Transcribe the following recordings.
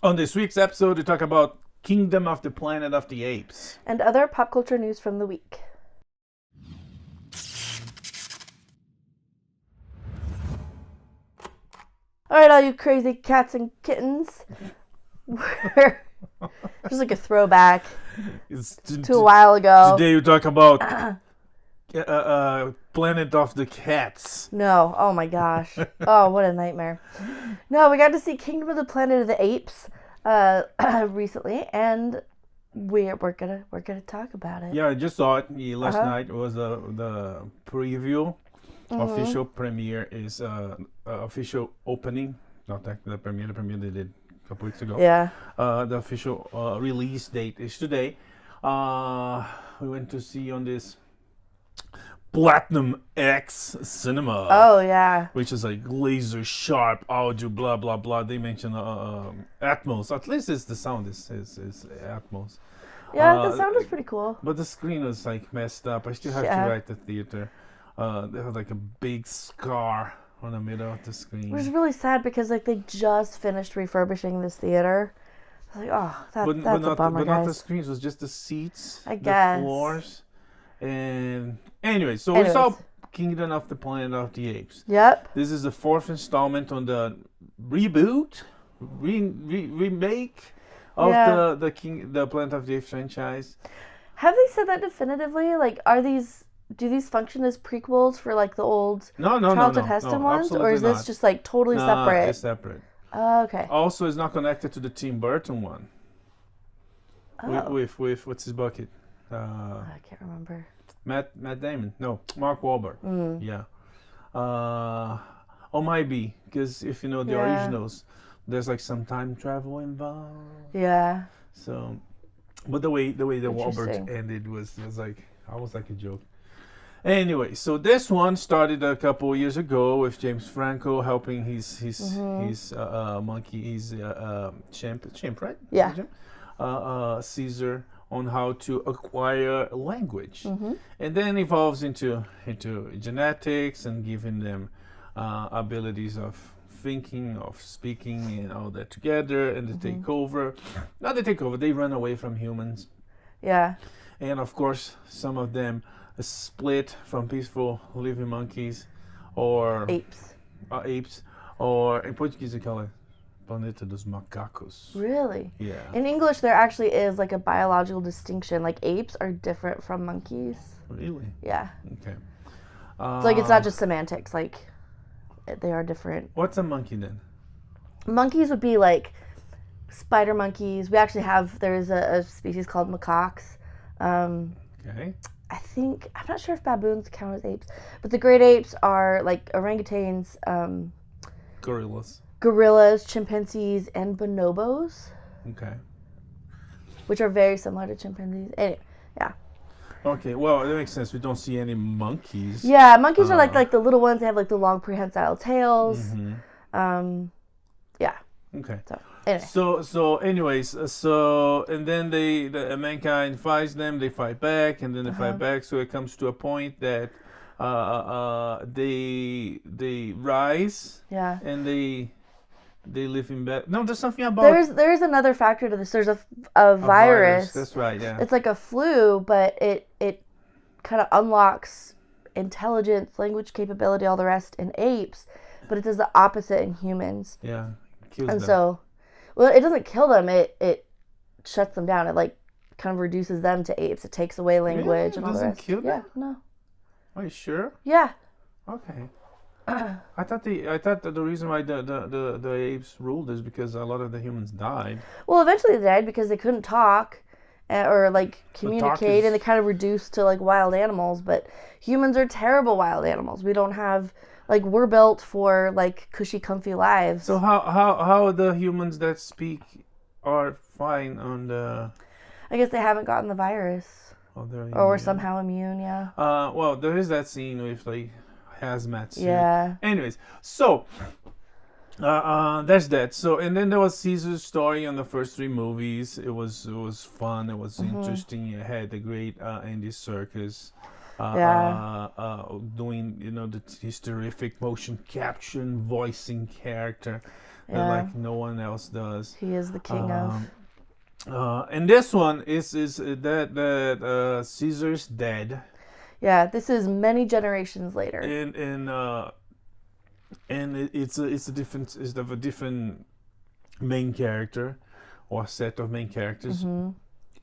On this week's episode, we talk about Kingdom of the Planet of the Apes. And other pop culture news from the week. Alright, all you crazy cats and kittens. Just like a throwback to a while ago. Today we talk about Planet of the Cats. No, oh my gosh. Oh, what a nightmare. No, we got to see Kingdom of the Planet of the Apes recently, and we're gonna talk about it. Yeah, I just saw it last night. It was the preview. Official premiere is official opening. Not the premiere. The premiere they did a couple weeks ago. Yeah. The official release date is today. We went to see on this Platinum X cinema. Oh yeah. Which is like laser sharp audio, blah blah blah. They mentioned Atmos. At least it's the sound is Atmos. Yeah, the sound is pretty cool. But the screen was like messed up. I still have to write the theater. They have like a big scar on the middle of the screen. Which is really sad because like they just finished refurbishing this theater. I was like, oh, that's a bummer, but guys. not the screens. It was just the seats, I guess. The floors, and anyway. So we saw Kingdom of the Planet of the Apes. Yep. This is the fourth installment on the reboot, remake of the Planet of the Apes franchise. Have they said that definitively? Like, do these function as prequels for like the old Charlton Heston ones, or is this just like totally separate? It's separate. Oh, okay. Also, it's not connected to the Tim Burton one. Oh. With what's his bucket? I can't remember. Matt Damon. No, Mark Wahlberg. Yeah. Or might be, because if you know the originals, there's like some time travel involved. Yeah. So, but the way the Wahlberg ended was like almost like a joke. Anyway, so this one started a couple years ago with James Franco helping his monkey, his chimp, right? Yeah. Caesar on how to acquire language, and then evolves into genetics and giving them abilities of thinking, of speaking, and all that together, and they take over. Not they take over; they run away from humans. Yeah. And of course, some of them split from peaceful living monkeys or apes, or in Portuguese they call it Planeta dos Macacos. Really? Yeah. In English, there actually is like a biological distinction. Like apes are different from monkeys. Really? Yeah. Okay. Like it's not just semantics. Like they are different. What's a monkey then? Monkeys would be like spider monkeys. We actually there's a species called macaques. Okay. I'm not sure if baboons count as apes, but the great apes are like orangutans, gorillas, chimpanzees, and bonobos. Okay. Which are very similar to chimpanzees. Anyway, yeah. Okay, well, that makes sense. We don't see any monkeys. Yeah, monkeys are like the little ones. They have like the long prehensile tails. Yeah. Okay. So, anyway. And then the mankind fights them. They fight back, and then they fight back. So it comes to a point that they rise. Yeah. And they live in bed. No, there's something about. There's another factor to this. There's a virus. That's right. Yeah. It's like a flu, but it kind of unlocks intelligence, language capability, all the rest in apes, but it does the opposite in humans. Yeah. Kills and them. So, well, it doesn't kill them. It shuts them down. It like kind of reduces them to apes. It takes away language and all the rest. Kill them? Yeah. No. Are you sure? Yeah. Okay. I thought that the reason why the apes ruled is because a lot of the humans died. Well, eventually they died because they couldn't talk or like communicate, and they kind of reduced to like wild animals. But humans are terrible wild animals. We don't have like we're built for like cushy, comfy lives. So how the humans that speak are fine on the? I guess they haven't gotten the virus. Oh, they're immune. Or we're somehow immune. Yeah. Well, there is that scene with like hazmat suit. Yeah. Anyways, so that's that. So and then there was Caesar's story on the first three movies. It was fun. It was interesting. It had the great Andy Serkis doing his terrific motion capture and voicing character. like no one else does. He is the king of. And this one is that Caesar's dead. Yeah, this is many generations later. And it's a different main character or set of main characters,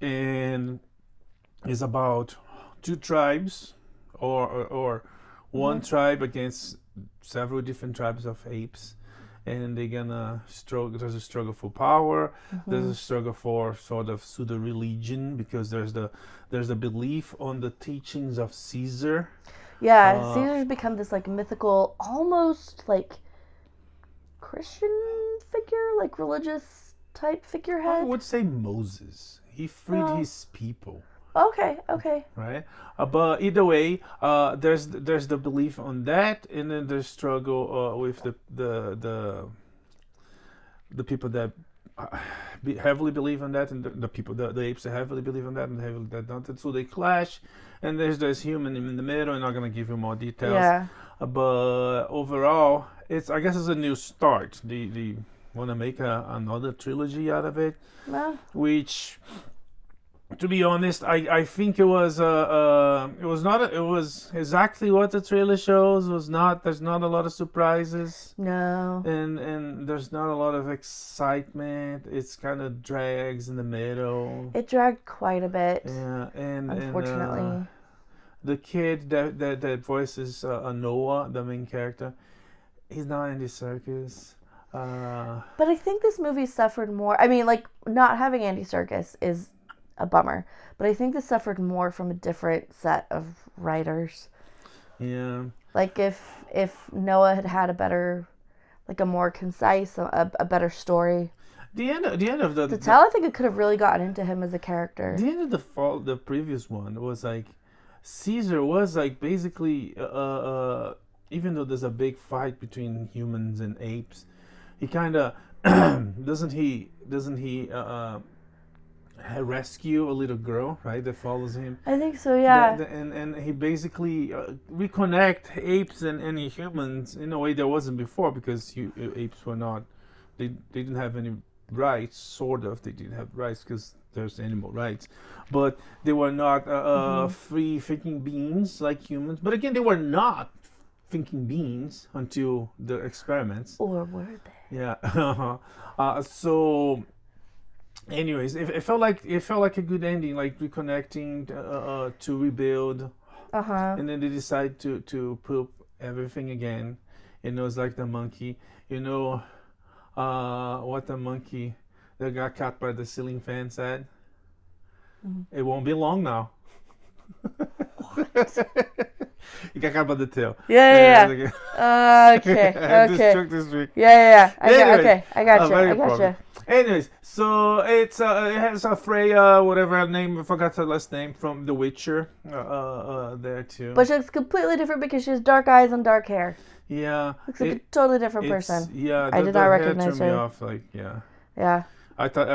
and it's about two tribes or one tribe against several different tribes of apes, and they're gonna struggle. There's a struggle for power. There's a struggle for sort of pseudo religion, because there's the belief on the teachings of Caesar. Yeah, Caesar's become this like mythical, almost like Christian figure, like religious type figurehead. I would say Moses. He freed his people. Okay. Right, but either way, there's the belief on that, and then there's struggle with the people that heavily believe on that, and the people, the apes that heavily believe on that, and heavily that don't. So they clash, and there's this human in the middle. I'm not gonna give you more details. Yeah. But overall, I guess it's a new start. They want to make another trilogy out of it, which, to be honest, I think it was exactly what the trailer shows. There's not a lot of surprises. No. And there's not a lot of excitement. It's kind of drags in the middle. It dragged quite a bit. Yeah, and unfortunately. The kid that voices Noah, the main character, he's not Andy Serkis. But I think this movie suffered more. I mean, like, not having Andy Serkis is a bummer, but I think this suffered more from a different set of writers. Yeah. Like if Noah had a better, like a more concise, a better story. The end of the to tell, I think it could have really gotten into him as a character. The end of the previous one was like, Caesar was like basically even though there's a big fight between humans and apes, he kind of doesn't he rescue a little girl, right, that follows him. I think so, yeah. And he basically reconnect apes and humans in a way there wasn't before, because apes were not, they didn't have any rights, sort of. They didn't have rights because there's animal rights, but they were not free thinking beings like humans. But again, they were not thinking beings until the experiments. Or were they? Yeah. So anyways, it felt like a good ending, like reconnecting to rebuild, and then they decide to poop everything again. It's like the monkey, what the monkey that got caught by the ceiling fan said. It won't be long now. He got caught by the tail. Yeah. Okay. This week. Yeah. I got you. Anyways, so it has a Furya, whatever her name, I forgot her last name, from The Witcher, there too. But she looks completely different because she has dark eyes and dark hair. Yeah. Looks like a totally different person. Yeah. I did not recognize her. Me off, like, yeah. Yeah. I thought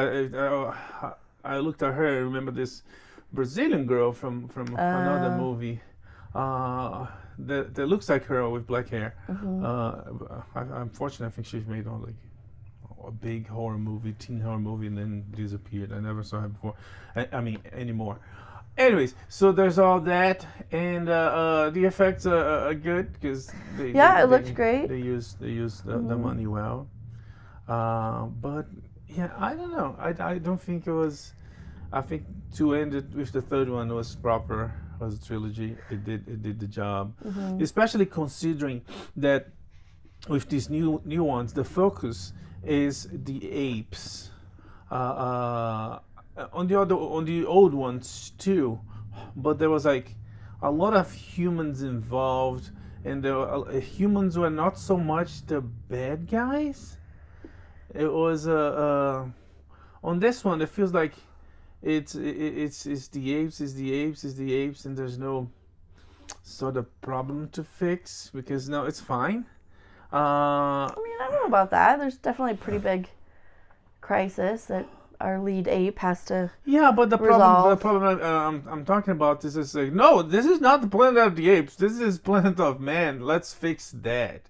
I looked at her. I remember this Brazilian girl from another movie. That looks like her with black hair. Unfortunately, I think she's made on like a big horror movie, teen horror movie, and then disappeared. I never saw her before. I mean, anymore. Anyways, so there's all that, and the effects are good because it looked great. They use the money well, but yeah, I don't know. I don't think it was. I think to end it with the third one was proper. Was a trilogy. It did the job, especially considering that with these new ones, the focus is the apes. On the old ones too, but there was like a lot of humans involved, and humans were not so much the bad guys. It was on this one. It feels like it's the apes, and there's no sort of problem to fix because no, it's fine. I mean, I don't know about that. There's definitely a pretty big crisis that our lead ape has to but the resolve. problem I'm talking about is like, no, this is not the Planet of the Apes. This is Planet of Man. Let's fix that.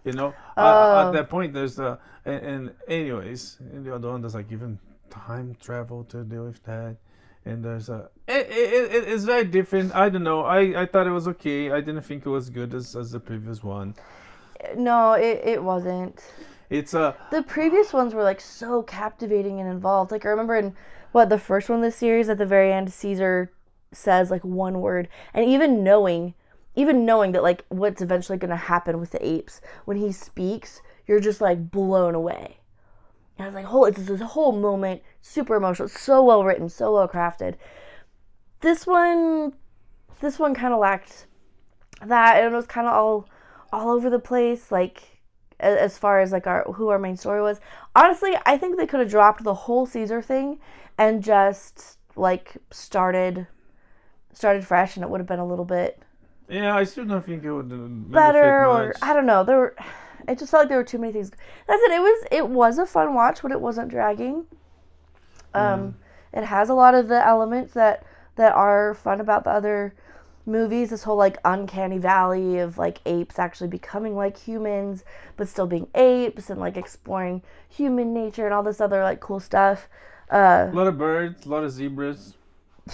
At that point, there's and anyways, and the other one there's like even time travel to deal with that, and there's it's very different. I don't know. I thought it was okay. I didn't think it was good as the previous one. No, it wasn't. It's the previous ones were like so captivating and involved. Like I remember in the first one of the series, at the very end, Caesar says like one word, and even knowing that like what's eventually going to happen with the apes, when he speaks, you're just like blown away. And I was like, it's this whole moment, super emotional, so well written, so well crafted. This one kind of lacked that, and it was kind of all over the place, like as far as like who our main story was. Honestly, I think they could have dropped the whole Caesar thing and just like started fresh, and it would have been a little bit. Yeah, I still don't think it would better, or I don't know. It just felt like there were too many things. That's it. It was a fun watch, but it wasn't dragging. It has a lot of the elements that are fun about the other movies. This whole like uncanny valley of like apes actually becoming like humans, but still being apes, and like exploring human nature and all this other like cool stuff. A lot of birds, a lot of zebras.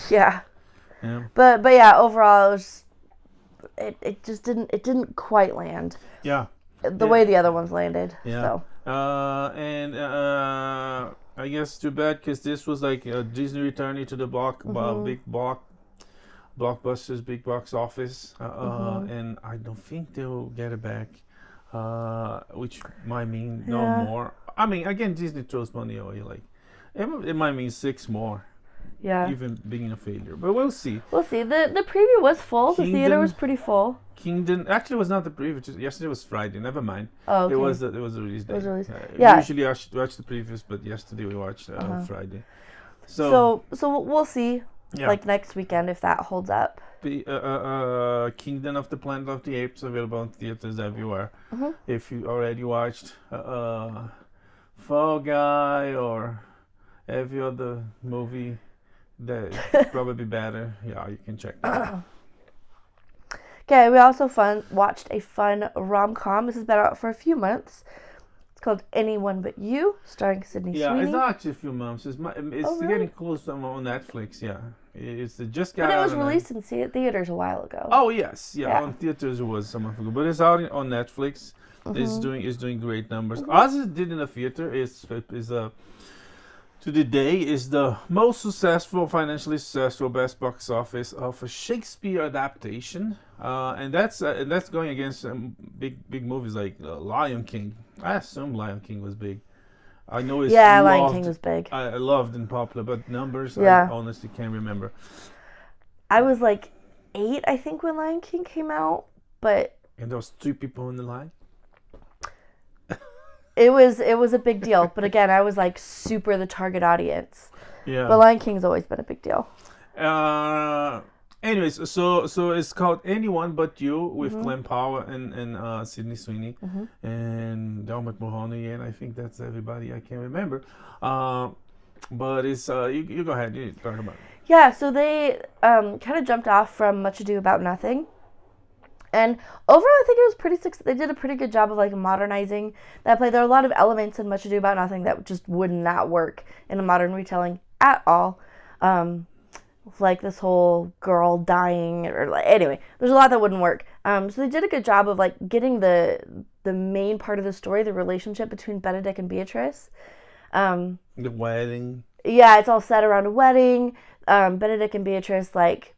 Yeah. Yeah. But yeah, overall, it just didn't quite land. Yeah. The way the other ones landed. Yeah. So. I guess too bad, because this was like Disney returning to the big blockbusters, big box office, and I don't think they'll get it back, which might mean no more. I mean, again, Disney throws money away. Like it might mean 6 more. Yeah. Even being a failure, but we'll see. We'll see. The preview was full. The theater was pretty full. Kingdom actually was not the preview. Yesterday was Friday. Never mind. Oh, okay. It was the release day. Yeah. Usually I watch the previews, but yesterday we watched Friday. So we'll see. Yeah. Like next weekend if that holds up. The Kingdom of the Planet of the Apes available in theaters everywhere. If you already watched Fall Guy or every other movie that probably better, you can check that out. Okay, we also watched a fun rom-com. This has been out for a few months. It's called Anyone But You, starring Sydney Sweeney. Yeah, it's not actually a few months. It's really? getting close on Netflix. Yeah, it's just got. But it was released in theaters a while ago. Oh yes, yeah. On theaters it was some months ago, but it's out on Netflix. It's doing great numbers. As it did in the theater, to the day is the most financially successful best box office of a Shakespeare adaptation, and that's going against big movies like Lion King. I assume Lion King was big. I know it's Lion King was big. I loved and popular, but numbers I honestly can't remember. I was like 8, I think, when Lion King came out, but and there was 3 people in the line. It was a big deal, but again, I was like super the target audience. Yeah. But Lion King's always been a big deal. Anyways, so it's called Anyone But You with Glenn Powell and Sydney Sweeney and Dermot Mulroney, and I think that's everybody. I can't remember. But it's you go ahead. You talk about it. Yeah. So they kind of jumped off from Much Ado About Nothing. And overall, I think it was pretty successful. They did a pretty good job of like modernizing that play. There are a lot of elements in Much Ado About Nothing that just would not work in a modern retelling at all. Like this whole girl dying, anyway, there's a lot that wouldn't work. So they did a good job of like getting the main part of the story, the relationship between Benedict and Beatrice. The wedding. Yeah, it's all set around a wedding. Benedict and Beatrice, like.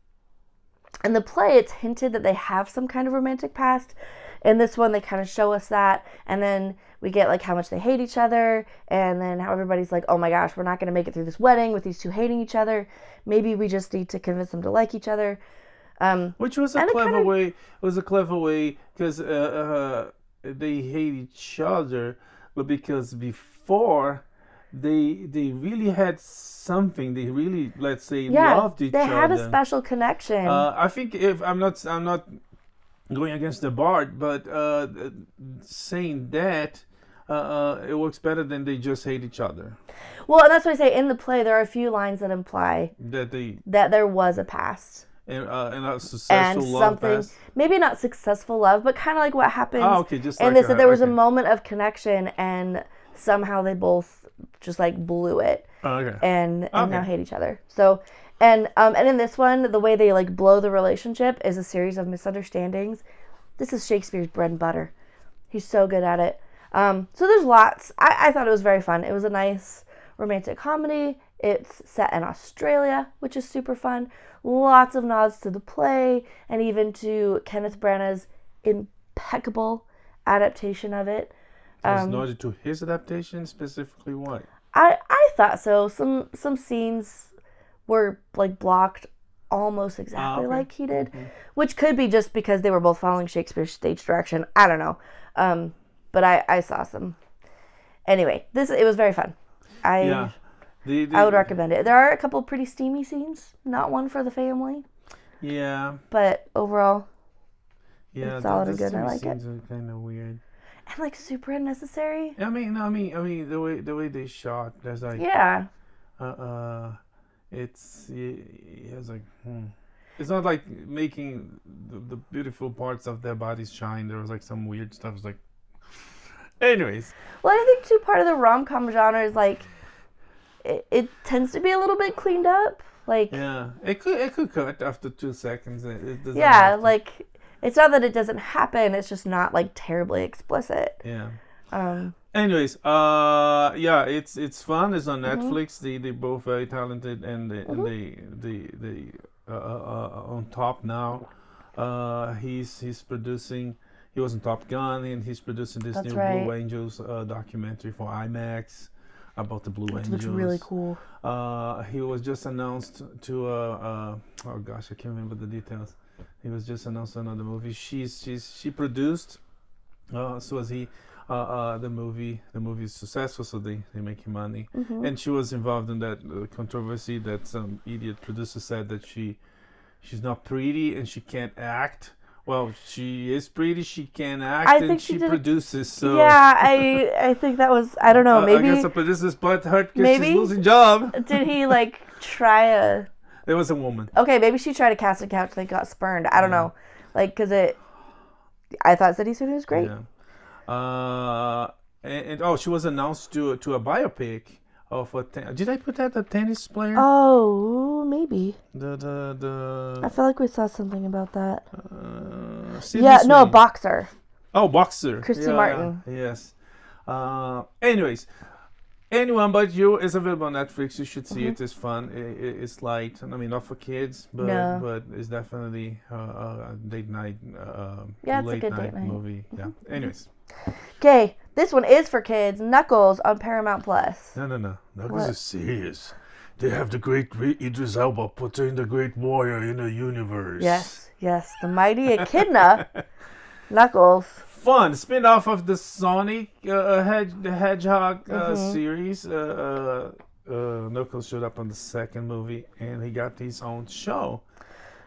In the play, it's hinted that they have some kind of romantic past. In this one, they kind of show us that. And then we get, like, how much they hate each other. And then how everybody's like, oh, my gosh, we're not going to make it through this wedding with these two hating each other. Maybe we just need to convince them to like each other. Which was a clever way. It was a clever way because they hate each other. But because before... They really had something. They really, let's say, loved each other. They had a special connection. I think if I'm not going against the Bard, but saying that it works better than they just hate each other. Well, and that's why I say in the play there are a few lines that imply that there was a past. And a successful love something, past. Maybe not successful love, but kind of like what happened. Oh, okay, just and like there was a moment of connection, and somehow they both just like blew it. Oh, okay. And now hate each other. So, and in this one, the way they like blow the relationship is a series of misunderstandings. This is Shakespeare's bread and butter. He's so good at it. So there's lots. I thought it was very fun. It was a nice romantic comedy. It's set in Australia, which is super fun. Lots of nods to the play and even to Kenneth Branagh's impeccable adaptation of it. Was nodded to his adaptation, specifically what? I thought so. Some scenes were like blocked almost exactly like he did, which could be just because they were both following Shakespeare's stage direction. I don't know. But I saw some. Anyway, it was very fun. I would recommend it. There are a couple pretty steamy scenes, not one for the family. Yeah. But overall, it's solid and good. I like it. Scenes are kind of weird. And like super unnecessary. I mean, the way they shot, there's like it's like it's not like making the beautiful parts of their bodies shine. There was like some weird stuff. It's like, anyways. Well, I think too part of the rom-com genre is like it tends to be a little bit cleaned up. Like it could cut after 2 seconds. It doesn't like. It's not that it doesn't happen. It's just not like terribly explicit. Yeah. Anyways, it's fun. It's on Netflix. They both very talented and they on top now. He's producing. He was in Top Gun and he's producing this new Blue Angels documentary for IMAX about the Blue Angels. Which looks really cool. He was just announced to oh gosh, I can't remember the details. He was just announced another movie. She produced. So was he. The movie is successful, so they making money. And she was involved in that controversy that some idiot producer said that she's not pretty and she can't act. Well, she is pretty. She can act, and she produces. So yeah, I think that was, I don't know, maybe. I guess the producer's butt hurt because she's losing job. Did he like try a? It was a woman. Okay, maybe she tried to cast a couch and got spurned. I don't know, like because I thought City Sweeney was great. Yeah. And she was announced to a biopic of did I put that a tennis player? Oh, maybe. The I feel like we saw something about that. A boxer. Oh, boxer. Christy Martin. Yes. Anyways, Anyone But You is available on Netflix. You should see it. It's fun. It's light. I mean, not for kids, but it's definitely a date night, late night movie. Yeah. Anyways. Okay, this one is for kids. Knuckles on Paramount Plus. No. Knuckles is serious. They have the great Idris Elba portraying the great warrior in the universe. Yes. The mighty echidna, Knuckles. Fun spin-off of the Sonic the Hedgehog series. Knuckles showed up on the second movie, and he got his own show.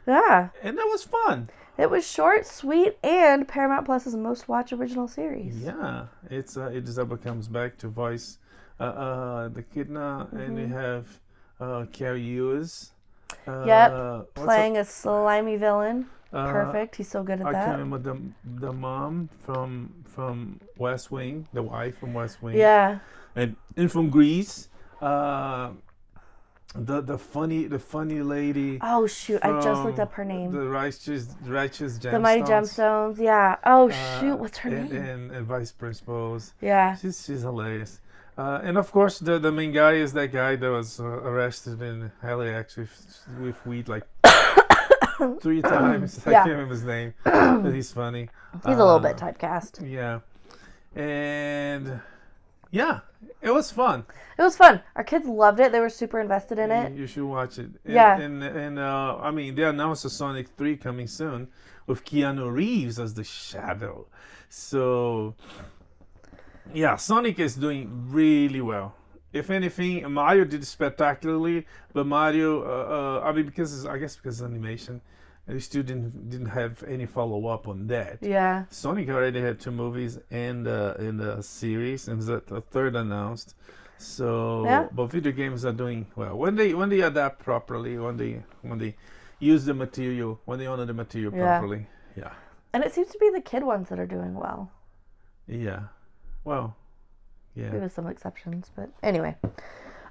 Yeah. And that was fun. It was short, sweet, and Paramount Plus's most watched original series. Yeah. It's Idris Elba comes back to voice the echidna, and we have Carrie Hughes. Playing a slimy villain. Perfect. He's so good at that. I can't remember the mom from West Wing, the wife from West Wing. Yeah. And from Grease, the funny lady. Oh shoot! I just looked up her name. The righteous Gemstones. The Mighty Gemstones. Yeah. Oh shoot! What's her name? And Vice Principals. Yeah. She's hilarious. And of course, the main guy is that guy that was arrested in LAX with weed like 3 times. I can't remember his name, but he's funny. He's a little bit typecast. Yeah. And it was fun. Our kids loved it. They were super invested in it. You should watch it. And I mean, they announced a Sonic 3 coming soon with Keanu Reeves as the Shadow. So, yeah, Sonic is doing really well. If anything, Mario did spectacularly, but Mario, because it's animation, and they still didn't have any follow up on that. Yeah. Sonic already had 2 movies and in the series, and there's a third announced. So, but video games are doing well when they adapt properly, when they use the material, when they honor the material properly. Yeah. And it seems to be the kid ones that are doing well. Yeah. Well. Yeah. Maybe with some exceptions, but anyway.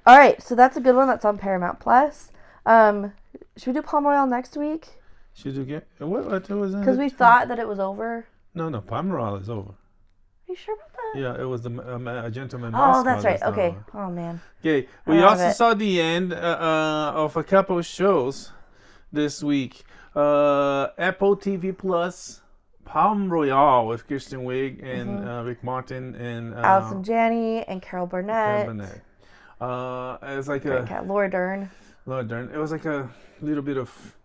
All right, so that's a good one. That's on Paramount Plus. Should we do Palm Royale next week? Should we get what was it? Because we thought that it was over. No, Palm Royale is over. Are you sure about that? Yeah, it was the Gentleman. Oh, that's right. Okay. Oh man. Okay. We also saw the end of a couple of shows this week. Apple TV Plus, Palm Royale with Kristen Wiig and Rick Martin and Allison Janney and Carol Burnett. It's like Laura Dern. It was like a little bit of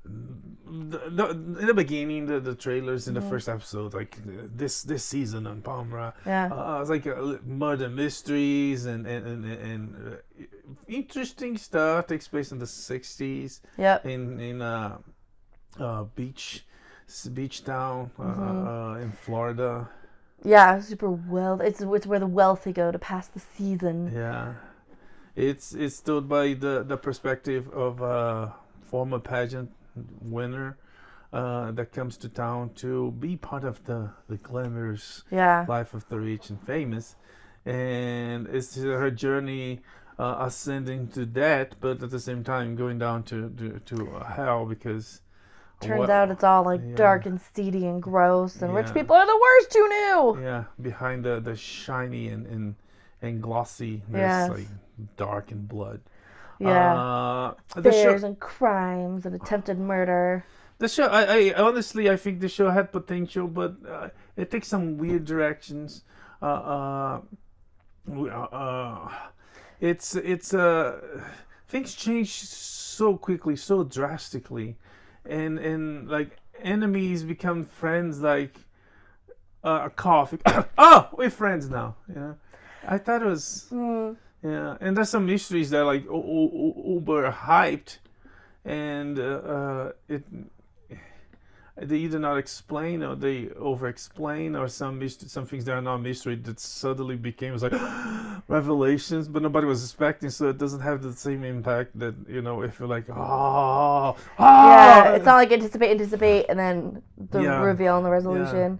in the beginning, the trailers in the first episode, like this season on Palm Royale. Yeah. It was like murder mysteries and interesting stuff. Takes place in the 60s. Yep. In beach town in Florida. Yeah, super well. It's where the wealthy go to pass the season. Yeah, it's told by the perspective of a former pageant winner that comes to town to be part of the glamorous life of the rich and famous, and it's her journey ascending to that, but at the same time going down to hell because. Turns out it's all like dark and seedy and gross, and rich people are the worst. Who knew? Yeah, behind the shiny and glossy, there's like dark and blood. Yeah, bears and crimes and attempted murder. The show, I honestly, I think the show had potential, but it takes some weird directions. It's things change so quickly, so drastically. And like enemies become friends like a coffee. Oh, we're friends now. Yeah, I thought it was and there's some mysteries that are like uber hyped, and they either not explain or they over explain, or some things that are not mystery that suddenly became like revelations, but nobody was expecting, so it doesn't have the same impact that if you're like it's not like anticipate and then the reveal and the resolution.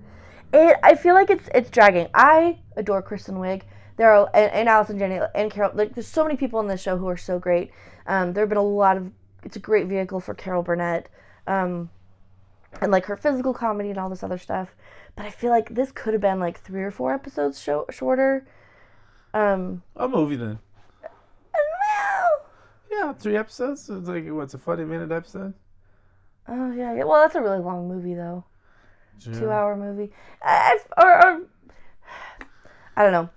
I feel like it's dragging. I adore Kristen Wiig. There are and Allison Janney and Carol. Like, there's so many people in this show who are so great. There have been a lot of. It's a great vehicle for Carol Burnett. And like her physical comedy and all this other stuff, but I feel like this could have been like 3 or 4 episodes shorter. A movie then. Well, yeah, 3 episodes. It's like what's a 40-minute episode? Oh yeah. Well, that's a really long movie though. Sure. 2-hour movie. Or I don't know.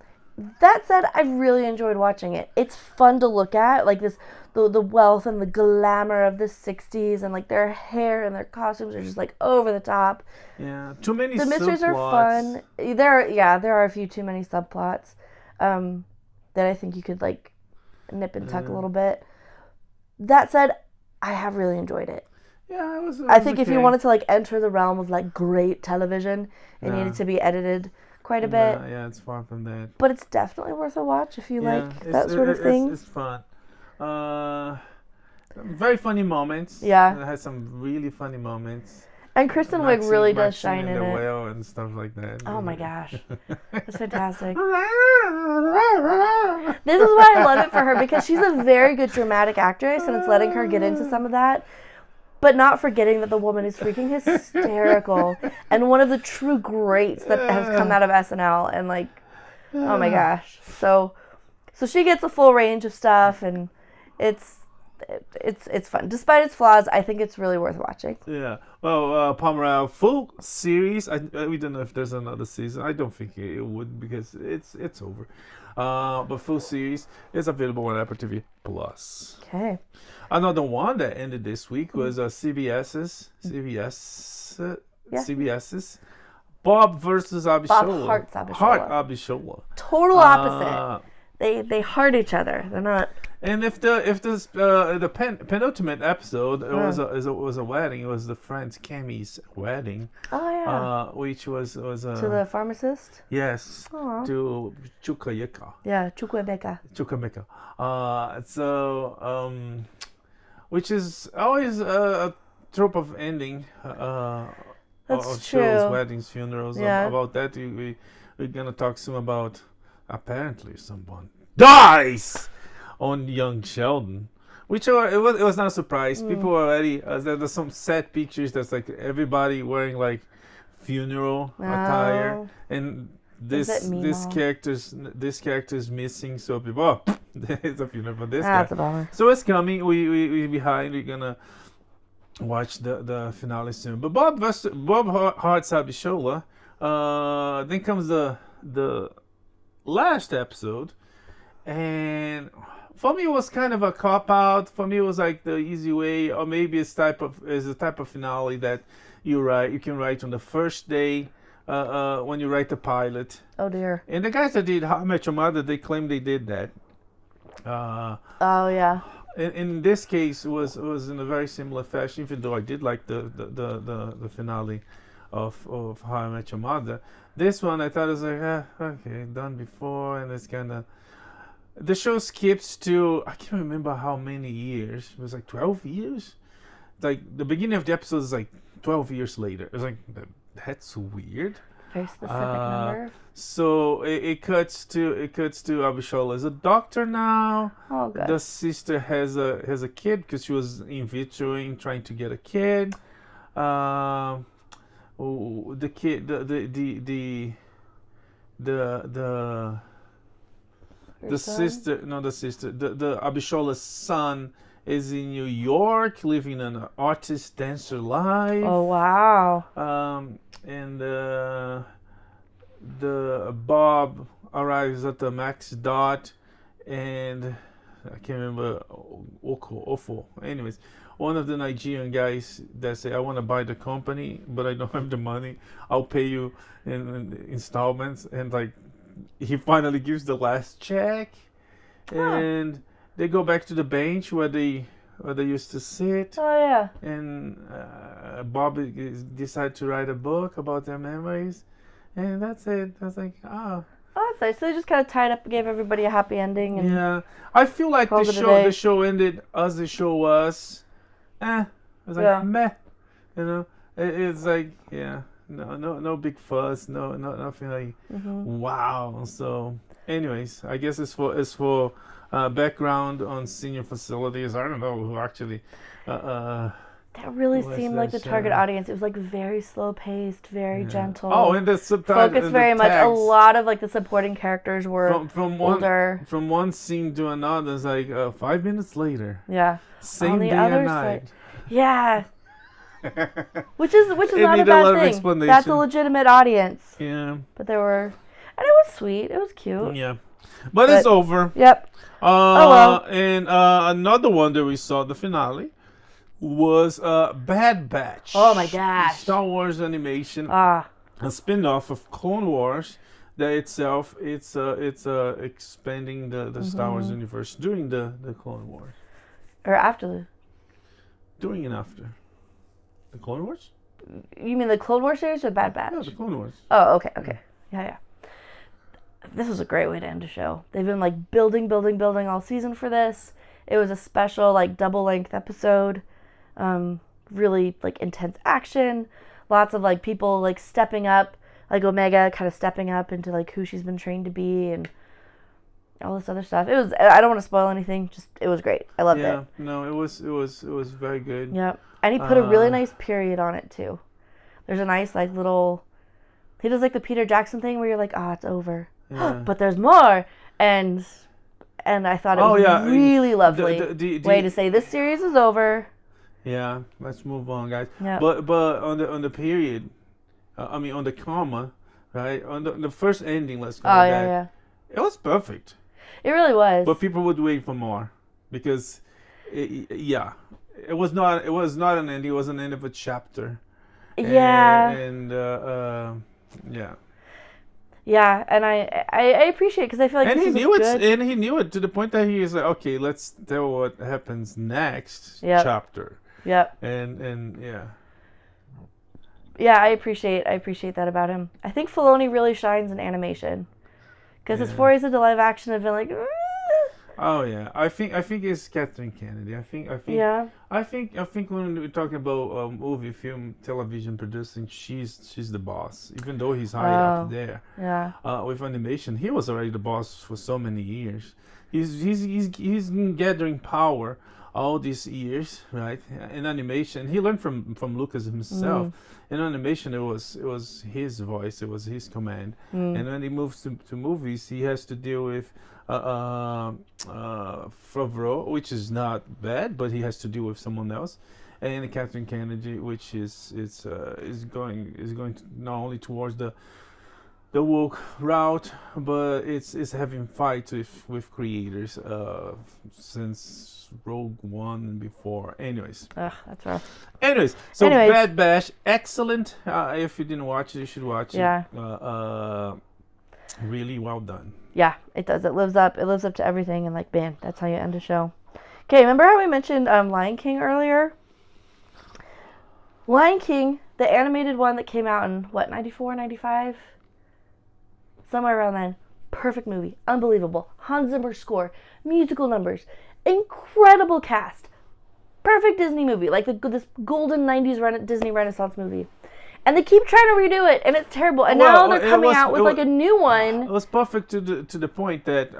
That said, I really enjoyed watching it. It's fun to look at, like this. The wealth and the glamour of the 60s, and like their hair and their costumes are just like over the top. Yeah, too many. The mysteries are fun. There are a few too many subplots that I think you could like nip and tuck a little bit. That said, I have really enjoyed it. Yeah, it was. I think if you wanted to like enter the realm of like great television, it needed to be edited quite a bit. Yeah, it's far from that. But it's definitely worth a watch if you like that sort of thing. It's fun. Very funny moments. Yeah. It has some really funny moments. And Kristen Wiig really does shine in the it. Whale and stuff like that. Oh my gosh. That's fantastic. This is why I love it for her, because she's a very good dramatic actress, and it's letting her get into some of that, but not forgetting that the woman is freaking hysterical and one of the true greats that has come out of SNL, and like, oh my gosh. So she gets a full range of stuff, and it's fun. Despite its flaws, I think it's really worth watching. Yeah. Well, Palm Royale full series. We don't know if there's another season. I don't think it would, because it's over. But full series is available on Apple TV Plus. Okay. Another one that ended this week was CBS's Bob versus Abishola. Bob Hart's Abishola. Abishola. Total opposite. they heart each other. They're not. And if the penultimate episode was a wedding, it was the friend Cammy's wedding. Oh yeah. Which was to the pharmacist. Yes. Aww. To Chukwuemeka. Yeah, Chukwuemeka. Which is always a trope of ending. That's of true. shows, weddings, funerals. Yeah. About that, we're gonna talk soon about. Apparently, someone dies on young Sheldon, which it was not a surprise. People already there's some sad pictures that's like everybody wearing like funeral attire, and this character's missing. So people, it's a funeral for this guy. That's a bummer. So it's coming. We behind. We're gonna watch the finale soon. But Bob Hart's Abishola. Then comes the last episode, and for me it was kind of a cop out. For me it was like the easy way, or maybe it's a type of finale that you can write on the first day when you write the pilot. Oh dear. And the guys that did How I Met Your Mother, they claim they did that. Oh yeah. In this case, it was in a very similar fashion. Even though I did like the finale of How I Met Your Mother, this one I thought it was like okay, done before, and it's kind of the show skips to I can't remember how many years. It was like 12 years. Like the beginning of the episode is like 12 years later. It was like that's weird. Very specific number. So it cuts to Abishola as a doctor now. Oh, good. The sister has a kid because she was in vitroing trying to get a kid. The kid, the Abishola's son is in New York living an artist dancer life. Oh wow. And the Bob arrives at the Max Dot, and I can't remember Ofo. Anyways, one of the Nigerian guys that say, I want to buy the company, but I don't have the money. I'll pay you in installments. And like, he finally gives the last check, and they go back to the bench where they used to sit. Oh yeah. And Bob decided to write a book about their memories, and that's it. I was like, oh. Oh, that's nice. So they just kind of tied up, gave everybody a happy ending. And yeah, I feel like the show ended as the show was. It was like meh, you know. It's like no big fuss, nothing like wow. So, anyways, I guess it's for background on senior facilities. I don't know who actually. That really seemed like the target audience. It was like very slow paced, very gentle. Oh, and the subtitles focused very much. A lot of like the supporting characters were older. From one scene to another, it's like 5 minutes later. Yeah. Same day and night. Yeah. which is not a bad thing. That's a legitimate audience. Yeah. But there were, and it was sweet. It was cute. Yeah. But it's over. Yep. Oh well. And another one that we saw, the finale, was Bad Batch. Oh my gosh. Star Wars animation. A spin-off of Clone Wars that itself it's expanding the Star Wars universe during the Clone Wars. Or after during and after. The Clone Wars? You mean the Clone Wars series or Bad Batch? No, the Clone Wars. Oh, okay. Yeah. This was a great way to end a show. They've been like building all season for this. It was a special like double length episode. Really like intense action. Lots of like people like stepping up, like Omega kind of stepping up into like who she's been trained to be and all this other stuff. It was, I don't want to spoil anything, just it was great. I loved it. Yeah, no, it was very good. Yep. And he put a really nice period on it too. There's a nice like little, he does like the Peter Jackson thing where you're like, it's over. Yeah. But there's more. And I thought it was really lovely way to say this series is over. Yeah, let's move on, guys. Yep. But on the period, on the comma, right? On the first ending, let's go with that. Yeah. It was perfect. It really was. But people would wait for more because, it was not an ending. It was an end of a chapter. Yeah. And. Yeah, and I appreciate it because I feel like and this he is knew good. it, and he knew it to the point that he is like, okay, let's tell what happens next chapter. Yep. And yeah. Yeah, I appreciate that about him. I think Filoni really shines in animation because his forays into live action have been like. Oh yeah, I think it's Kathleen Kennedy. I think when we're talking about movie, film, television producing, she's the boss. Even though he's high up there. Yeah. With animation, he was already the boss for so many years. He's been gathering power all these years, right? In animation, he learned from Lucas himself. In animation, it was his voice, it was his command. And when he moves to movies, he has to deal with Favreau, which is not bad, but he has to deal with someone else, and Kathleen Kennedy, which is going to not only towards the woke route, but it's having fights with creators since Rogue One and before. Anyways, that's rough. Anyways, Bad Batch, excellent. If you didn't watch it, you should watch it. Really well done. Yeah, it does. It lives up to everything, and like, man, that's how you end a show. Okay, remember how we mentioned Lion King earlier? Lion King, the animated one that came out in, 94, 95? Somewhere around then. Perfect movie. Unbelievable. Hans Zimmer score. Musical numbers. Incredible cast. Perfect Disney movie. Like this golden 90s Disney Renaissance movie. And they keep trying to redo it, and it's terrible. And now they're coming out with a new one. It was perfect to the point that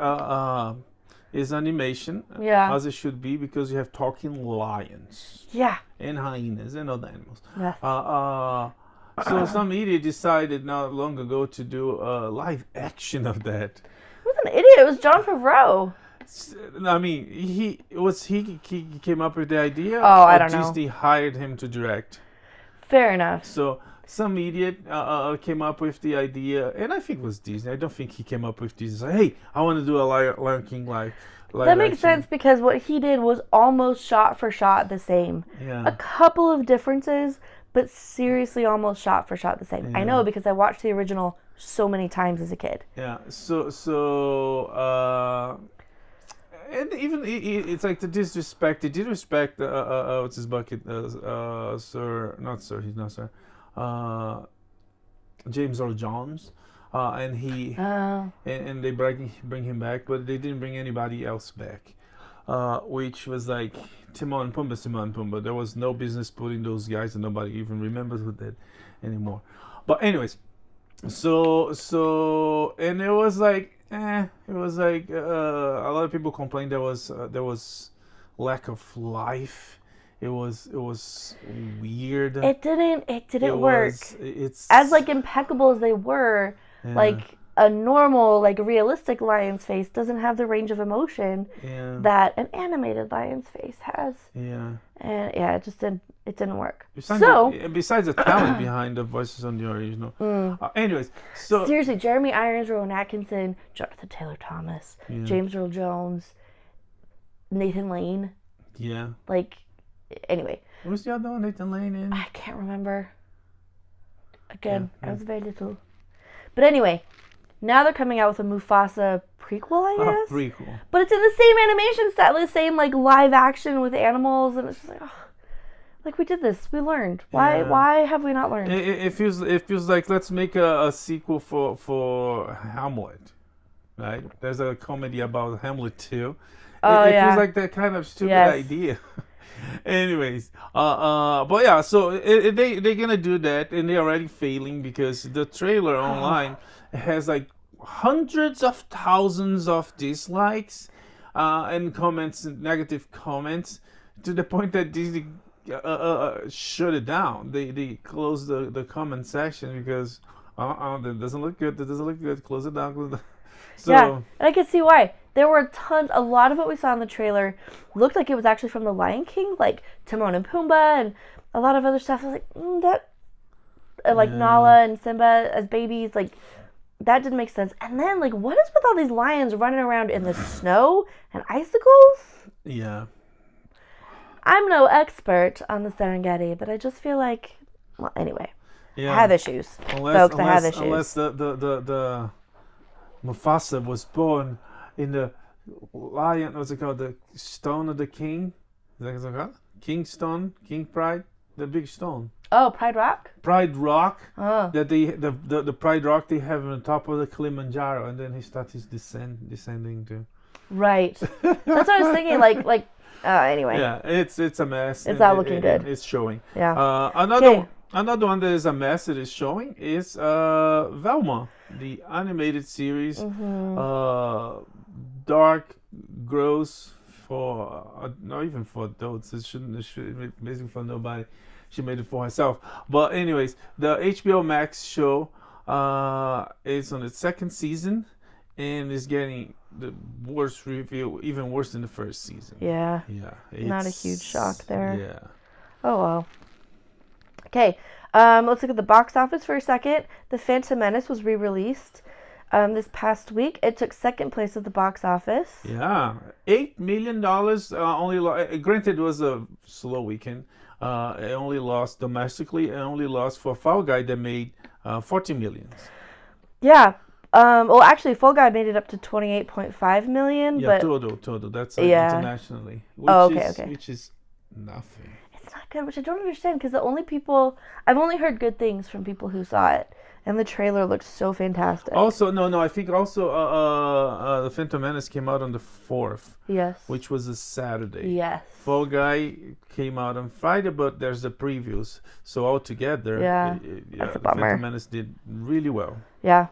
is animation, as it should be, because you have talking lions, and hyenas and other animals. Yes. So some idiot decided not long ago to do a live action of that. It was an idiot. It was Jon Favreau. I mean, he came up with the idea. I don't know. Disney hired him to direct. Fair enough. So some idiot came up with the idea, and I think it was Disney. I don't think he came up with this. Like, hey, I want to do a Lion King live that makes action. sense because what he did was almost shot for shot the same. Yeah. A couple of differences, but seriously almost shot for shot the same. I know because I watched the original so many times as a kid. Yeah. And even it's like the disrespect. They did respect what's his bucket, Sir? Not Sir. He's not Sir. James Earl Jones, and he and they bring him back, but they didn't bring anybody else back, which was like Timon and Pumbaa. There was no business putting those guys, and nobody even remembers who did anymore. But anyways, so and it was like. It was like a lot of people complained there was lack of life. It was weird. It didn't work. It's as like impeccable as they were. Like a normal, like realistic lion's face doesn't have the range of emotion that an animated lion's face has. Yeah. And it just didn't work. Besides the talent behind the voices on the original. Anyways, so seriously, Jeremy Irons, Rowan Atkinson, Jonathan Taylor Thomas, James Earl Jones, Nathan Lane. Yeah. Like, anyway. Who's the other one Nathan Lane in? I can't remember. Again, I was very little. But anyway, now they're coming out with a Mufasa prequel, I guess. Prequel. But it's in the same animation style, the same like live action with animals, and it's just like, like we did this, we learned. Why have we not learned? It feels like let's make a sequel for Hamlet, right? There's a comedy about Hamlet too. It feels like that kind of stupid idea. Anyways, but yeah, so they're gonna do that, and they're already failing because the trailer online has like hundreds of thousands of dislikes and comments, negative comments, to the point that Disney shut it down. They closed the comment section because that doesn't look good. That doesn't look good. Close it down. So, and I can see why. There were a lot of what we saw in the trailer looked like it was actually from The Lion King, like Timon and Pumbaa and a lot of other stuff. I was like, like Nala and Simba as babies, like that didn't make sense. And then, like, what is with all these lions running around in the snow and icicles? Yeah. I'm no expert on the Serengeti, but I just feel like, well, anyway, I have issues, folks. I have issues. Unless the Mufasa was born in the lion. What's it called? The stone of the king. Is that what it's called? King stone, King Pride, the big stone. Oh, Pride Rock. Pride Rock. Oh. That the Pride Rock they have on top of the Kilimanjaro, and then he starts his descending to. Right. That's what I was thinking. Like. Anyway. Yeah, it's a mess. It's not looking good. It's showing. Yeah. Another one that is a mess that is showing is Velma, the animated series. Dark, gross for not even for adults. It should be basically for nobody. She made it for herself. But anyways, the HBO Max show is on its second season and is getting the worst review, even worse than the first season. Yeah. Yeah. Not a huge shock there. Yeah. Oh well. Okay. Let's look at the box office for a second. The Phantom Menace was re-released this past week. It took second place at the box office. Yeah, $8 million. Granted, it was a slow weekend. It only lost domestically. It only lost for Fall Guy that made $40 million. Yeah. Well, actually, Fall Guy made it up to $28.5 million. Yeah, but total. That's internationally. Which is nothing. It's not good, which I don't understand because I've only heard good things from people who saw it, and the trailer looks so fantastic. Also, no, I think also the Phantom Menace came out on the 4th. Yes. Which was a Saturday. Yes. Fall Guy came out on Friday, but there's the previews. So altogether, that's a bummer. Phantom Menace did really well. Yeah.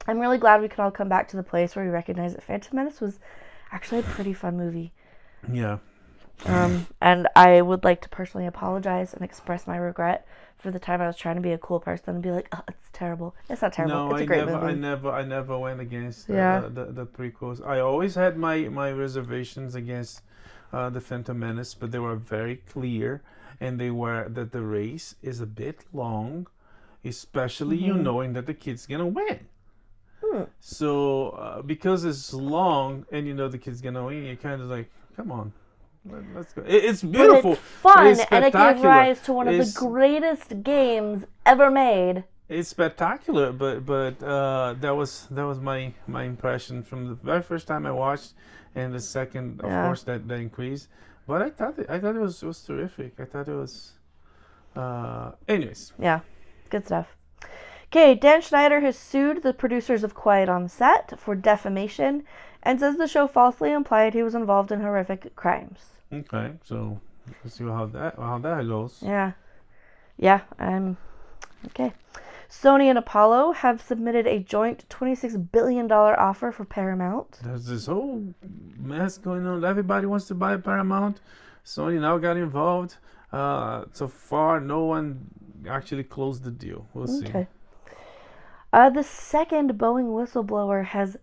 I'm really glad we could all come back to the place where we recognize that Phantom Menace was actually a pretty fun movie. Yeah. And I would like to personally apologize and express my regret for the time I was trying to be a cool person and be like, oh, it's terrible. It's not terrible. No, it's a great movie. I never went against the prequels. I always had my reservations against the Phantom Menace, but they were very clear, and they were that the race is a bit long, especially you knowing that the kid's gonna win. So because it's long and you know the kid's gonna win, you're kind of like, come on. Let's go. It's beautiful. But it's fun, and it gives rise to one of the greatest games ever made. It's spectacular, but that was my impression from the very first time I watched, and the second, of course, that increased. But I thought it was terrific. I thought it was. Anyways. Yeah, good stuff. Okay, Dan Schneider has sued the producers of Quiet on Set for defamation and says the show falsely implied he was involved in horrific crimes. Okay, so let's see how that goes. Yeah. Okay. Sony and Apollo have submitted a joint $26 billion offer for Paramount. There's this whole mess going on. Everybody wants to buy Paramount. Sony now got involved. So far, no one actually closed the deal. We'll see. Okay. The second Boeing whistleblower has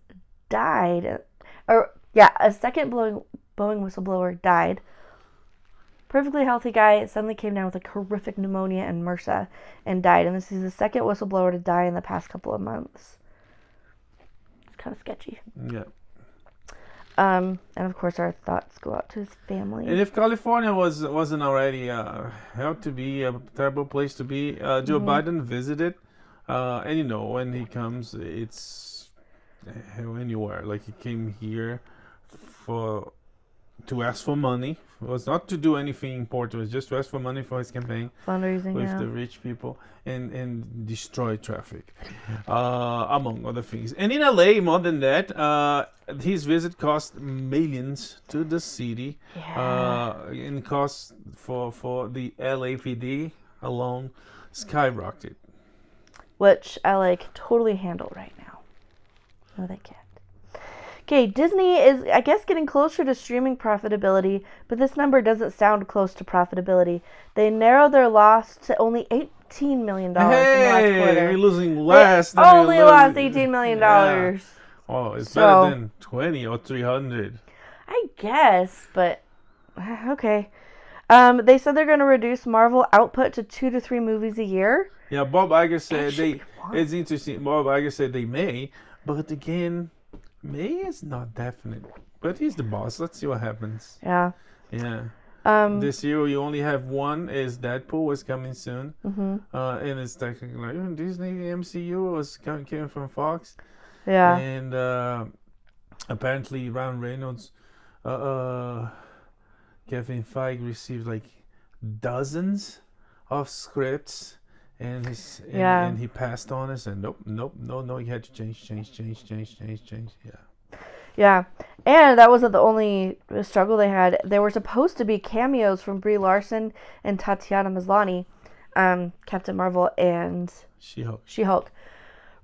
died. A second Boeing whistleblower died. Perfectly healthy guy suddenly came down with a horrific pneumonia and MRSA and died. And this is the second whistleblower to die in the past couple of months. It's kind of sketchy. Yeah. And of course our thoughts go out to his family. And if California wasn't already held to be a terrible place to be, Joe Biden visited. And you know, when he comes, it's anywhere. Like he came here to ask for money. It was not to do anything important. It was just to ask for money for his campaign. Fundraising, with the rich people and destroy traffic, among other things. And in LA, more than that, his visit cost millions to the city. Yeah. And costs for the LAPD alone skyrocketed. Which LA can totally handle right now. No, they can't. Okay, Disney is, I guess, getting closer to streaming profitability, but this number doesn't sound close to profitability. They narrowed their loss to only $18 million in the last quarter. We're losing less. They only lost $18 million. Yeah. Oh, it's better than 20 or 300. I guess, but okay. They said they're going to reduce Marvel output to 2 to 3 movies a year. Yeah, Bob Iger said it's interesting. Bob Iger said they may, but again, May is not definite. But he's the boss. Let's see what happens. Yeah. Yeah. This year you only have one. Is Deadpool is coming soon. And it's technically like Disney MCU was came from Fox. Yeah. And apparently Ryan Reynolds, Kevin Feige received like dozens of scripts, and he passed on us, and no, he had to change. Yeah, and that wasn't the only struggle they had. There were supposed to be cameos from Brie Larson and Tatiana Maslany, Captain Marvel and She-Hulk,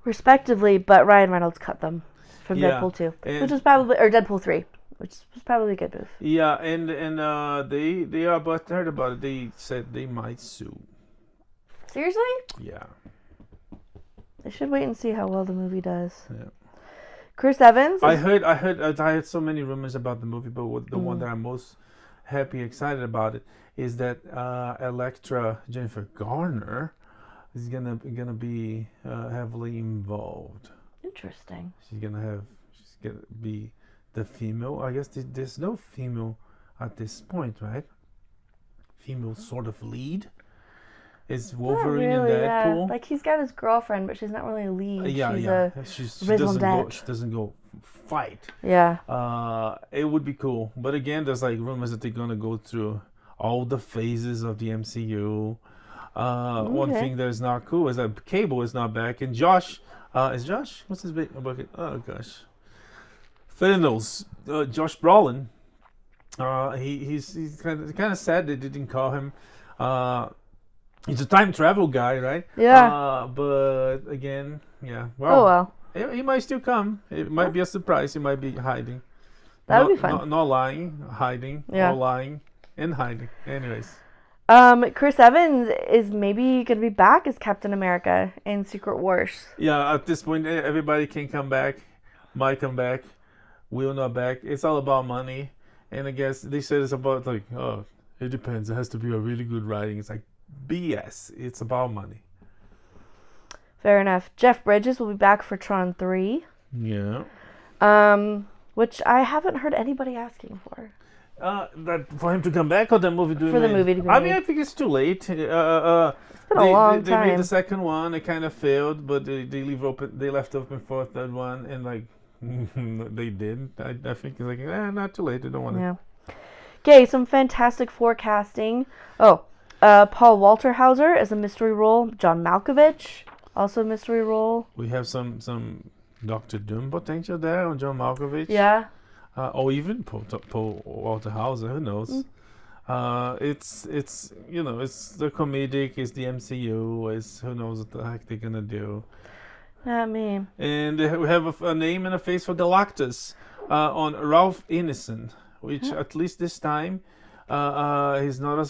respectively, but Ryan Reynolds cut them from Deadpool 2, which was probably, or Deadpool 3, which was probably a good move. Yeah, and they are butthurt about it. They said they might sue. Seriously? Yeah. I should wait and see how well the movie does. Yeah. Chris Evans. I heard so many rumors about the movie, but the one that I'm most excited about it is that Elektra Jennifer Garner is gonna be heavily involved. Interesting. She's gonna be the female. I guess there's no female at this point, right? Female sort of lead. Is Wolverine and Deadpool? Yeah. Like he's got his girlfriend, but she's not really a lead. She doesn't go fight. Yeah. It would be cool, but again, there's like rumors that they're gonna go through all the phases of the MCU. One thing that is not cool is that Cable is not back, and Josh is Josh. What's his big bucket? Oh gosh, Thanos. Josh Brolin. He's kind of sad they didn't call him. He's a time travel guy, right? Yeah. But again, yeah. Well. Oh well. He might still come. It might be a surprise. He might be hiding. That would be fun. Not lying, hiding. Yeah. Or lying and hiding. Anyways. Chris Evans is maybe going to be back as Captain America in Secret Wars. Yeah, at this point, everybody can come back. Might come back. Will not back. It's all about money. And I guess they said it's about like, oh, it depends. It has to be a really good writing. It's like, BS. It's about money. Fair enough. Jeff Bridges will be back for Tron 3. Yeah. Which I haven't heard anybody asking for. That for him to come back, or the movie to be made? The movie to be made. I mean, I think it's too late. It's been a long time. They made the second one. It kind of failed, but they left open for a third one, and like they did. I think it's like not too late. They don't want to. Yeah. Okay, some fantastic forecasting. Paul Walter Hauser as a mystery role. John Malkovich, also a mystery role. We have some Doctor Doom potential there on John Malkovich. Yeah. Or even Paul Walter Hauser. Who knows? It's the comedic. It's the MCU. It's who knows what the heck they're gonna do. Not me. And we have a name and a face for Galactus on Ralph Ineson, which at least this time. He's not a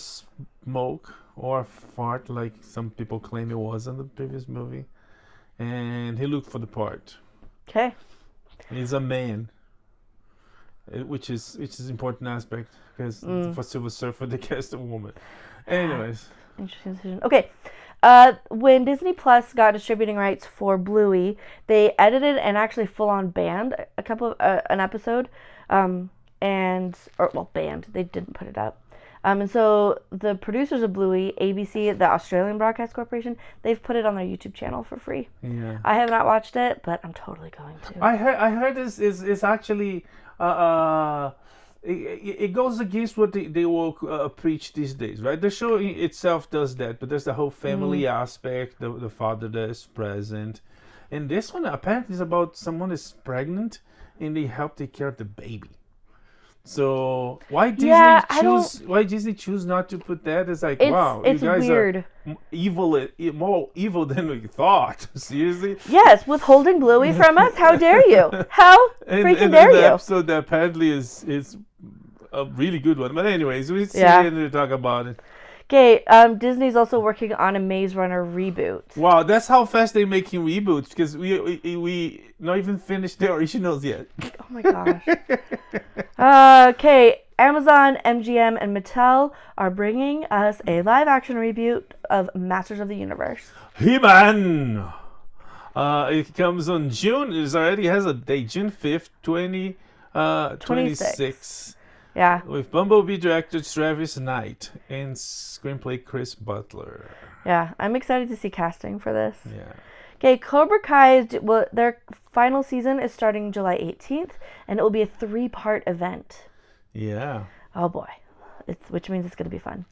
smoke or a fart like some people claim he was in the previous movie, and he looked for the part. Okay. He's a man, which is important aspect because for Silver Surfer they cast a woman. Anyways. Interesting decision. Okay. When Disney Plus got distributing rights for Bluey, they edited and actually full on banned an episode. Banned. They didn't put it up. And so the producers of Bluey, ABC, the Australian Broadcast Corporation, they've put it on their YouTube channel for free. Yeah. I have not watched it, but I'm totally going to. I heard this is actually it goes against what they will preach these days, right? The show itself does that, but there's the whole family aspect, the father that is present. And this one apparently is about someone is pregnant and they help take care of the baby. So why Disney choose not to put that? It's like, wow, it's you guys weird. Are more evil than we thought. Seriously? Yes, withholding Bluey from us? How dare you? How freaking dare you? The episode that apparently is a really good one. But anyways, we see and we talk about it. Okay, Disney's also working on a Maze Runner reboot. Wow, that's how fast they're making reboots, because we not even finished the originals yet. Oh my gosh. Okay, Amazon, MGM, and Mattel are bringing us a live-action reboot of Masters of the Universe. He-Man! It comes on June. It already has a date, June 5th, 2026. Yeah. With Bumblebee director Travis Knight and screenplay Chris Butler. Yeah, I'm excited to see casting for this. Yeah. Okay, Cobra Kai their final season is starting July 18th, and it will be a 3-part event. Yeah. Oh boy, which means it's gonna be fun.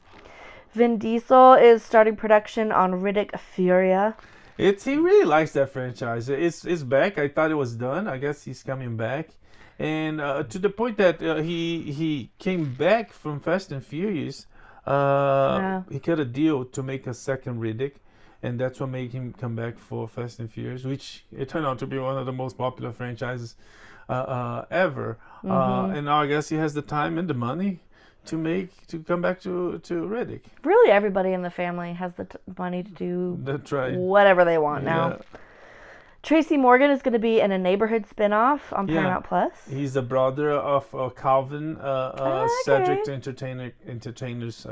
Vin Diesel is starting production on Riddick Furya. He really likes that franchise. It's back. I thought it was done. I guess he's coming back, and to the point that he came back from Fast and Furious. He got a deal to make a second Riddick, and that's what made him come back for Fast and Furious, which it turned out to be one of the most popular franchises ever. And now I guess he has the time and the money to come back to Riddick. Really, everybody in the family has the money to do whatever they want now. Yeah. Tracy Morgan is going to be in a Neighborhood spinoff on Paramount Plus. He's the brother of Calvin, Cedric the Entertainer's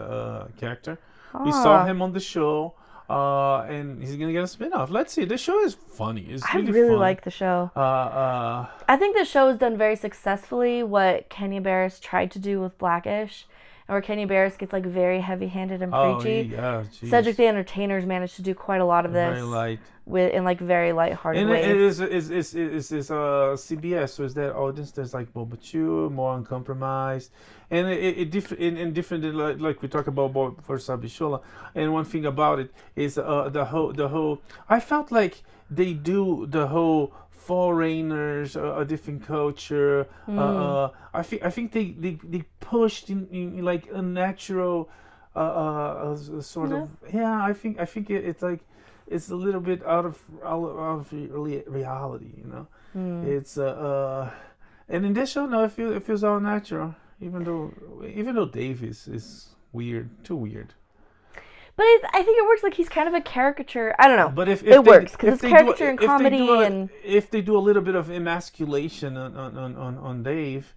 character. We saw him on the show, and he's going to get a spinoff. Let's see. The show is funny. It's I really like the show. I think the show has done very successfully what Kenya Barris tried to do with Blackish, where Kenya Barris gets like very heavy-handed and preachy. Cedric the Entertainer's managed to do quite a lot of this. Very light. In like very lighthearted ways. And it is CBS, so is that audience that's like more mature, more uncompromised, and it different like we talk about first Abishola. And one thing about it is the whole. I felt like they do the whole foreigners, a different culture. I think they pushed in like a natural sort of. Yeah, I think it's like. It's a little bit out of reality, you know. It's and in this show, no, it feels all natural, even though Dave is weird, too weird. But I think it works. Like he's kind of a caricature. I don't know. But if it works because it's caricature and comedy, and if they do a little bit of emasculation on Dave,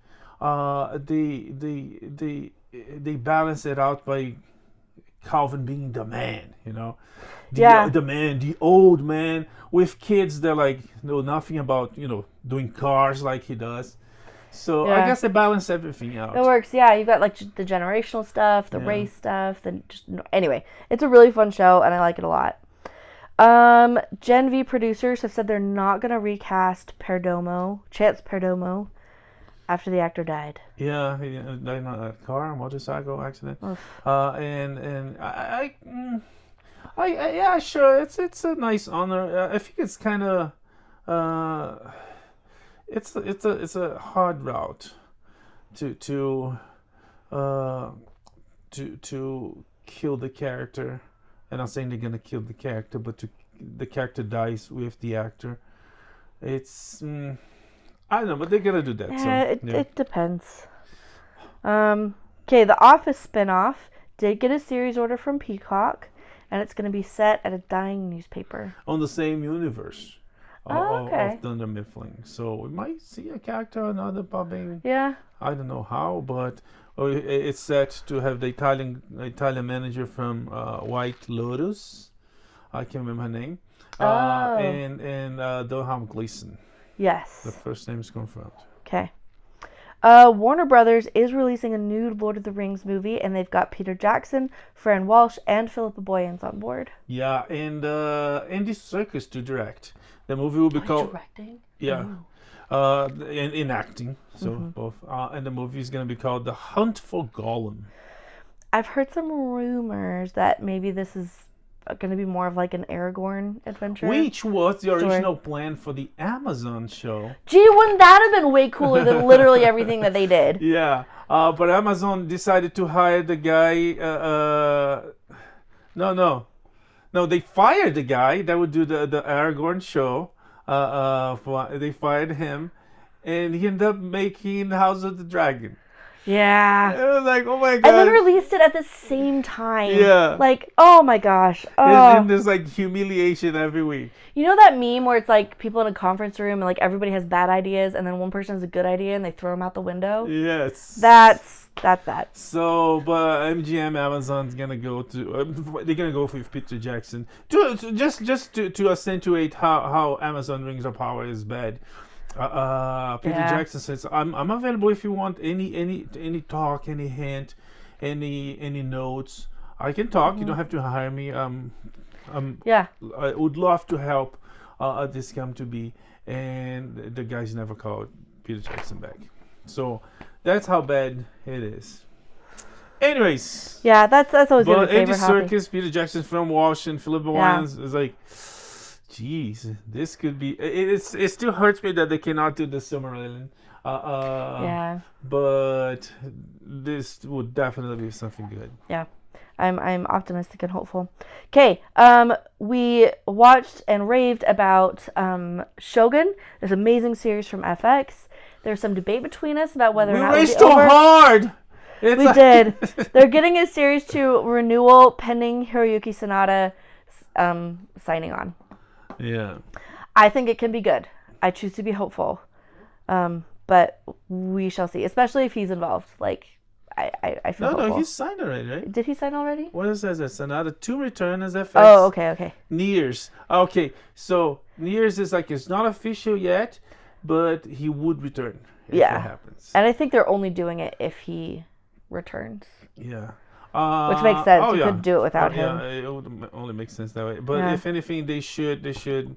they balance it out by Calvin being the man, you know. The man, the old man with kids that like know nothing about, you know, doing cars like he does. So I guess they balance everything out. It works. Yeah, you've got like the generational stuff, the race stuff, then anyway, it's a really fun show and I like it a lot. Gen V producers have said they're not going to recast Chance Perdomo after the actor died. Yeah, he died in a motorcycle accident. Yeah, sure. It's a nice honor. I think it's kind of it's a hard route to kill the character. And I'm saying they're gonna kill the character, but the character dies with the actor. It's I don't know, but they're gonna do that. It depends. Okay, the Office spinoff did get a series order from Peacock. And it's going to be set at a dying newspaper. On the same universe of Dunder Mifflin. So we might see a character or another popping. Yeah. I don't know how, but it's set to have the Italian manager from White Lotus. I can't remember her name. And Domhnall Gleeson. Yes. The first name is confirmed. Okay. Warner Brothers is releasing a new Lord of the Rings movie, and they've got Peter Jackson, Fran Walsh, and Philippa Boyens on board. Yeah, and Andy Serkis to direct. The movie will be called... directing? Yeah. In acting, so both. And the movie is going to be called The Hunt for Gollum. I've heard some rumors that maybe this is going to be more of like an Aragorn adventure. Which was the original plan for the Amazon show. Gee, wouldn't that have been way cooler than literally everything that they did? Yeah, but Amazon decided to hire the guy. No, they fired the guy that would do the Aragorn show. They fired him, and he ended up making House of the Dragon. Yeah. It was like, oh my god. And then released it at the same time. Yeah. Like, oh my gosh. Oh. And there's like humiliation every week. You know that meme where it's like people in a conference room and like everybody has bad ideas and then one person has a good idea and they throw them out the window? Yes. That's that. So, but MGM Amazon's gonna go to they're gonna go with Peter Jackson to accentuate how Amazon Rings of Power is bad. Peter Jackson says, "I'm available if you want any talk, any hint, any notes. I can talk. You don't have to hire me. I would love to help this come to be, and the guys never called Peter Jackson back. So that's how bad it is. Anyways. Yeah, that's always but a favorite Andy Serkis, Peter Jackson from Walsh, and Philippa Boyens is like, geez, this could be. It still hurts me that they cannot do the Silmarillion. Yeah. But this would definitely be something good. Yeah. I'm optimistic and hopeful. Okay, we watched and raved about Shogun, this amazing series from FX. There's some debate between us about whether or not we raced too hard. We did. They're getting a series to renewal pending Hiroyuki Sanada signing on. Yeah. I think it can be good. I choose to be hopeful. But we shall see, especially if he's involved. Like, I feel hopeful. No, he signed already, right? Did he sign already? What is that? Sanada to return as FX. Oh, okay. Niers. Okay, so Niers is like, it's not official yet, but he would return if it happens. And I think they're only doing it if he returns. Yeah. Which makes sense. You could do it without him. Yeah, it would only make sense that way. But if anything, they should.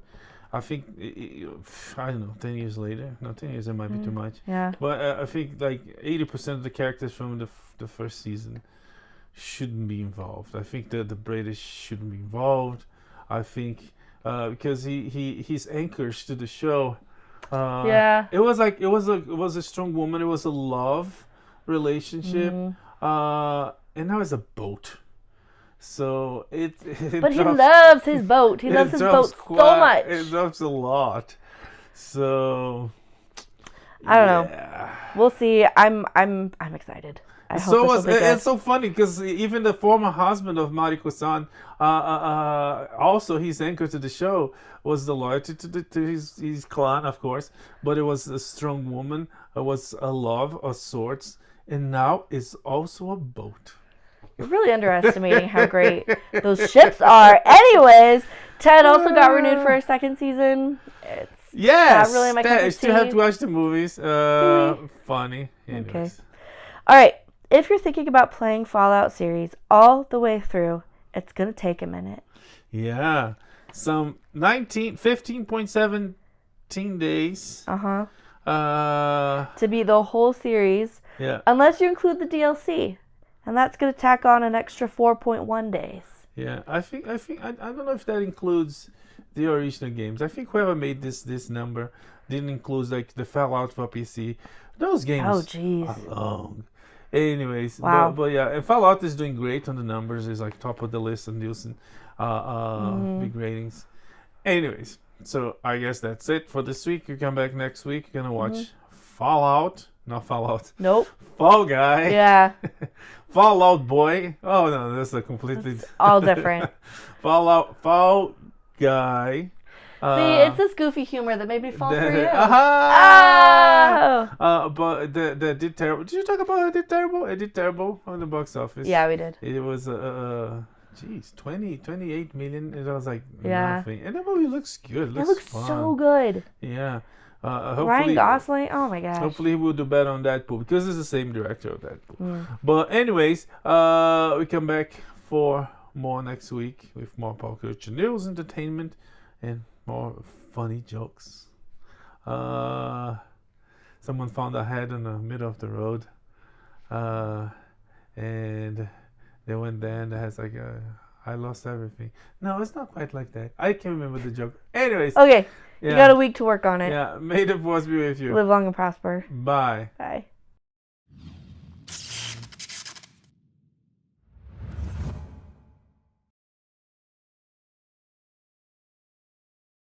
I think, I don't know, 10 years later. No, 10 years, that might be too much. Yeah. But I think like 80% of the characters from the first season shouldn't be involved. I think that the British shouldn't be involved. I think because he's anchors to the show. It was a strong woman. It was a love relationship. And now it's a boat. So but he loves his boat. He loves his boat so much. It drops a lot. So I don't know. We'll see. I'm excited. I hope this will be good. It's so funny because even the former husband of Mariko-san, also his anchor to the show, was the loyalty to his clan, of course. But it was a strong woman. It was a love of sorts, and now it's also a boat. You're really underestimating how great those ships are. Anyways, Ted also got renewed for a second season. It's not really my cup of tea. I still have to watch the movies. Funny. Anyways. Okay. All right. If you're thinking about playing Fallout series all the way through, it's going to take a minute. Yeah. Some 15.17 days. To beat the whole series. Yeah. Unless you include the DLC. And that's going to tack on an extra 4.1 days. Yeah, I think I don't know if that includes the original games. I think whoever made this number didn't include like the Fallout for PC. Those games are long. Anyways, wow. But yeah, and Fallout is doing great on the numbers. It's like top of the list on Nielsen, big ratings. Anyways, so I guess that's it for this week. You come back next week. You're gonna watch Fallout. Not Fallout. Nope. Fall Guy. Yeah. Fallout Boy. Oh no, that's a completely all different. Fall Guy. See, it's this goofy humor that made me fall for you. But that did terrible. Did you talk about it did terrible? It did terrible on the box office. Yeah, we did. It was 28 million. It was like nothing. And the movie looks good. It looks fun. So good. Yeah. Ryan Gosling, oh my gosh. Hopefully he will do better on Deadpool because it's the same director of Deadpool. But anyways, we come back for more next week with more pop culture news, entertainment, and more funny jokes. Someone found a head in the middle of the road, and they went there and it has like I lost everything. No, it's not quite like that. I can't remember the joke. Anyways. Okay. Yeah. You got a week to work on it. Yeah. May the force be with you. Live long and prosper. Bye. Bye.